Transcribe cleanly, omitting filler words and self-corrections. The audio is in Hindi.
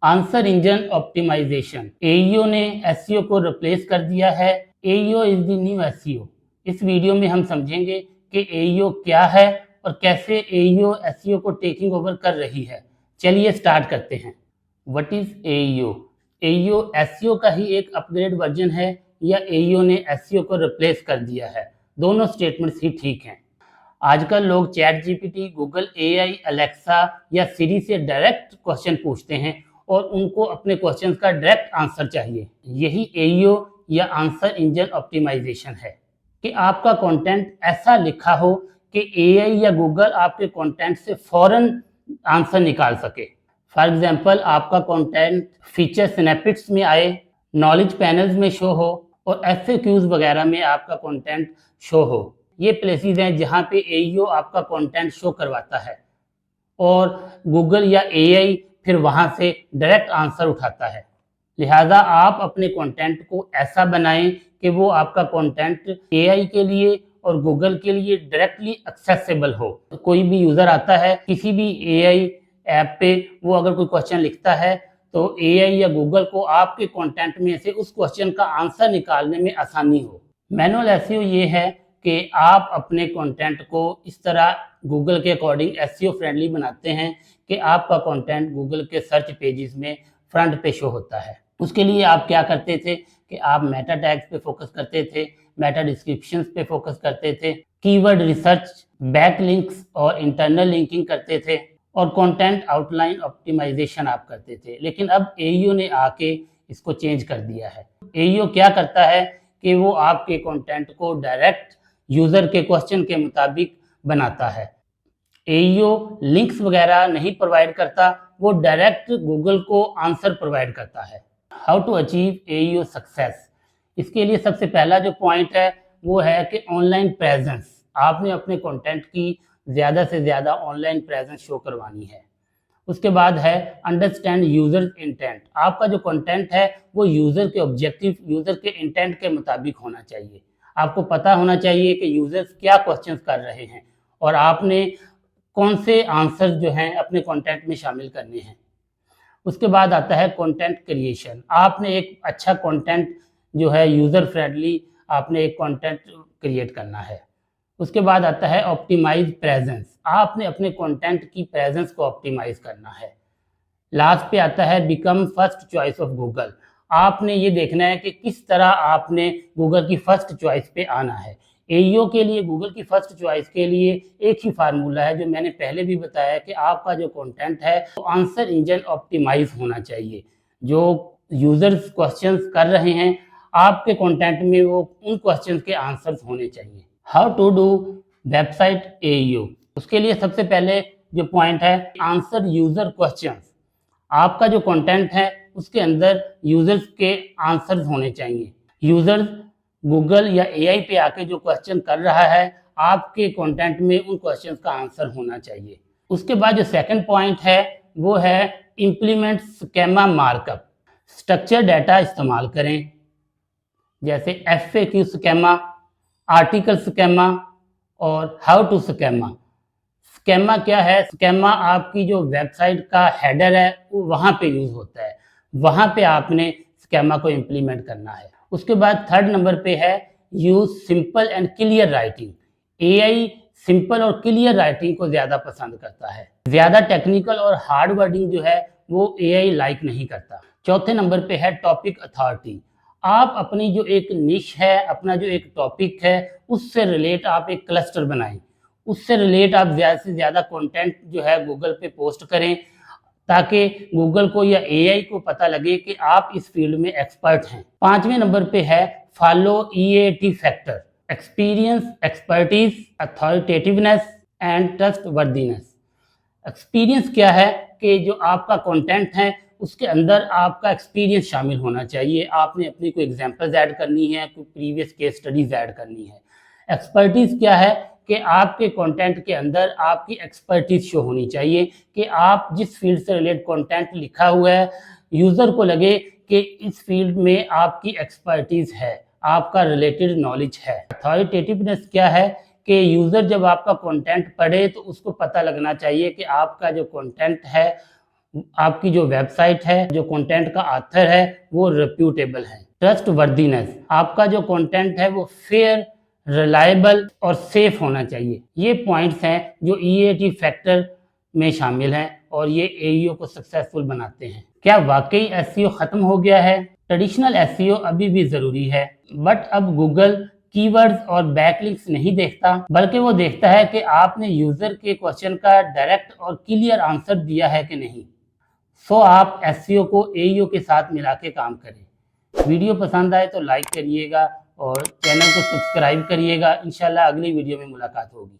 आंसर इंजन ऑप्टिमाइजेशन, एईओ ने एसईओ को रिप्लेस कर दिया है। AEO is the new SEO. इस वीडियो में हम समझेंगे कि एईओ क्या है और कैसे एईओ एसईओ को टेकिंग ओवर कर रही है। चलिए स्टार्ट करते हैं। What is AEO? AEO SEO का ही एक अपग्रेड वर्जन है या एईओ ने एसईओ को रिप्लेस कर दिया है? दोनों स्टेटमेंट्स ही ठीक हैं। आजकल लोग chat GPT, Google AI, Alexa या सिरी से डायरेक्ट क्वेश्चन पूछते हैं और उनको अपने क्वेश्चन का डायरेक्ट आंसर चाहिए। यही एईओ या आंसर इंजन ऑप्टिमाइजेशन है कि आपका कंटेंट ऐसा लिखा हो कि एआई या गूगल आपके कंटेंट से फौरन आंसर निकाल सके। फॉर एग्जांपल, आपका कंटेंट फीचर स्नैपेट्स में आए, नॉलेज पैनल्स में शो हो और एफएक्यूज वगैरह में आपका कंटेंट शो हो। ये प्लेसेस हैं जहाँ पे एईओ आपका कंटेंट शो करवाता है और गूगल या एआई फिर वहाँ से डायरेक्ट आंसर उठाता है। लिहाजा आप अपने कंटेंट को ऐसा बनाएं कि वो आपका कंटेंट एआई के लिए और गूगल के लिए डायरेक्टली एक्सेसिबल हो। कोई भी यूज़र आता है किसी भी एआई ऐप पे, वो अगर कोई क्वेश्चन लिखता है तो एआई या गूगल को आपके कंटेंट में से उस क्वेश्चन का आंसर निकालने में आसानी हो। मैनुअल एसईओ ये है कि आप अपने कंटेंट को इस तरह गूगल के अकॉर्डिंग एसईओ फ्रेंडली बनाते हैं कि आपका कंटेंट गूगल के सर्च पेजेस में फ्रंट पे शो होता है। उसके लिए आप क्या करते थे कि आप मेटा टैग्स पे फोकस करते थे, मेटा डिस्क्रिप्शंस पे फोकस करते थे, कीवर्ड रिसर्च, बैक लिंक्स और इंटरनल लिंकिंग करते थे और कंटेंट आउटलाइन ऑप्टिमाइजेशन आप करते थे। लेकिन अब एईओ ने आके इसको चेंज कर दिया है। एईओ क्या करता है कि वो आपके कंटेंट को डायरेक्ट यूज़र के क्वेश्चन के मुताबिक बनाता है। एईओ लिंक्स वगैरह नहीं प्रोवाइड करता, वो डायरेक्ट गूगल को आंसर प्रोवाइड करता है। How to achieve AEO success? इसके लिए सबसे पहला जो पॉइंट है वो है कि ऑनलाइन प्रेजेंस। आपने अपने कंटेंट की ज़्यादा से ज़्यादा ऑनलाइन प्रेजेंस शो करवानी है। उसके बाद है अंडरस्टैंड यूज़र इंटेंट। आपका जो कंटेंट है वो यूज़र के ऑब्जेक्टिव, यूज़र के इंटेंट के मुताबिक होना चाहिए। आपको पता होना चाहिए कि यूज़र्स क्या क्वेश्चंस कर रहे हैं और आपने कौन से आंसर जो हैं अपने कंटेंट में शामिल करने हैं। उसके बाद आता है कंटेंट क्रिएशन। आपने एक अच्छा कंटेंट जो है यूज़र फ्रेंडली, आपने एक कंटेंट क्रिएट करना है। उसके बाद आता है ऑप्टिमाइज प्रेजेंस। आपने अपने कंटेंट की प्रेजेंस को ऑप्टिमाइज करना है। लास्ट पे आता है become first choice of Google. आपने ये देखना है कि किस तरह आपने गूगल की फर्स्ट चॉइस पे आना है। एईओ के लिए गूगल की फर्स्ट चॉइस के लिए एक ही फार्मूला है जो मैंने पहले भी बताया कि आपका जो कंटेंट है वो आंसर इंजन ऑप्टिमाइज होना चाहिए। जो यूजर्स क्वेश्चंस कर रहे हैं आपके कंटेंट में, वो उन क्वेश्चंस के आंसर्स होने चाहिए। How to do website AEO? उसके लिए सबसे पहले जो पॉइंट है, आंसर यूजर क्वेश्चंस। आपका जो कंटेंट है उसके अंदर यूजर्स के आंसर्स होने चाहिए। यूजर्स गूगल या एआई पे आके जो क्वेश्चन कर रहा है, आपके कंटेंट में उन क्वेश्चंस का आंसर होना चाहिए। उसके बाद जो सेकंड पॉइंट है वो है implement schema markup. Structure data इस्तेमाल करें, जैसे एफएक्यू स्कीमा, आर्टिकल स्कीमा और हाउ टू स्कीमा। स्कीमा क्या है? स्कीमा आपकी जो वेबसाइट का हेडर है वो वहाँ पे यूज़ होता है, वहाँ पे आपने स्कीमा को इम्प्लीमेंट करना है। उसके बाद थर्ड नंबर पे है use simple and clear writing. AI simple और क्लियर राइटिंग को ज़्यादा पसंद करता है। ज़्यादा टेक्निकल और हार्ड वर्डिंग जो है वो एआई लाइक नहीं करता। चौथे नंबर पे है टॉपिक अथॉरिटी। आप अपनी जो एक निश है, अपना जो एक टॉपिक है, उससे रिलेट आप एक क्लस्टर बनाएं। उससे रिलेट आप ज़्यादा से ज़्यादा कंटेंट जो है गूगल पे पोस्ट करें ताकि गूगल को या एआई को पता लगे कि आप इस फील्ड में एक्सपर्ट हैं। पांचवें नंबर पे है follow E A T factor. Experience, expertise, authoritativeness and trustworthiness. Experience क्या है कि जो आपका कंटेंट है उसके अंदर आपका एक्सपीरियंस शामिल होना चाहिए। आपने अपनी कोई एग्जांपल्स ऐड करनी है, कोई प्रीवियस केस स्टडीज ऐड करनी है। एक्सपर्टीज क्या है कि आपके कंटेंट के अंदर आपकी एक्सपर्टीज शो होनी चाहिए कि आप जिस फील्ड से रिलेटेड कंटेंट लिखा हुआ है, यूज़र को लगे कि इस फील्ड में आपकी एक्सपर्टीज है, आपका रिलेटेड नॉलेज है। अथॉरिटेटिवनेस क्या है कि यूज़र जब आपका कंटेंट पढ़े तो उसको पता लगना चाहिए कि आपका जो कंटेंट है आपकी जो वेबसाइट है, जो कंटेंट का ऑथर है वो रेप्यूटेबल है। ट्रस्ट वर्दीनेस, आपका जो कंटेंट है वो फेयर, रिलायबल और सेफ होना चाहिए। ये पॉइंट्स हैं जो EAT फैक्टर में शामिल हैं और ये AEO को सक्सेसफुल बनाते हैं। क्या वाकई SEO खत्म हो गया है? ट्रेडिशनल SEO अभी भी जरूरी है, बट अब गूगल कीवर्ड्स और बैकलिंक्स नहीं देखता, बल्कि वो देखता है कि आपने यूजर के क्वेश्चन का डायरेक्ट और क्लियर आंसर दिया है कि नहीं। सो आप SEO को AEO के साथ मिला के काम करें। वीडियो पसंद आए तो लाइक करिएगा और चैनल को सब्सक्राइब करिएगा। इंशाल्लाह अगली वीडियो में मुलाकात होगी।